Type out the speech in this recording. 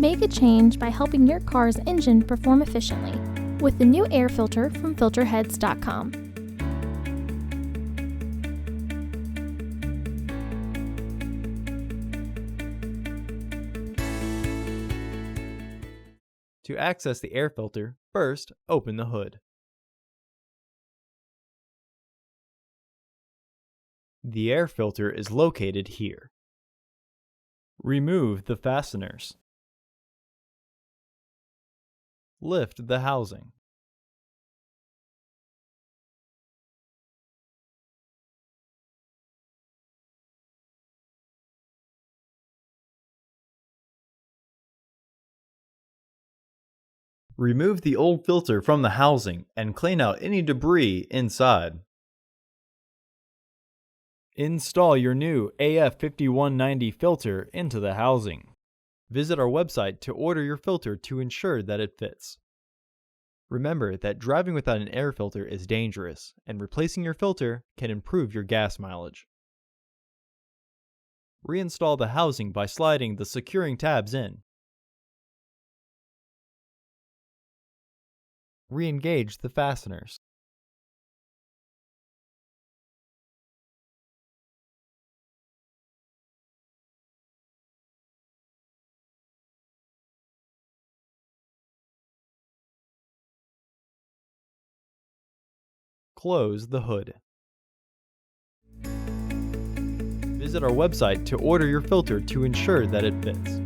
Make a change by helping your car's engine perform efficiently with the new air filter from Filterheads.com. To access the air filter, first open the hood. The air filter is located here. Remove the fasteners. Lift the housing. Remove the old filter from the housing and clean out any debris inside. Install your new AF5190 filter into the housing. Visit our website to order your filter to ensure that it fits. Remember that driving without an air filter is dangerous, and replacing your filter can improve your gas mileage. Reinstall the housing by sliding the securing tabs in. Re-engage the fasteners. Close the hood. Visit our website to order your filter to ensure that it fits.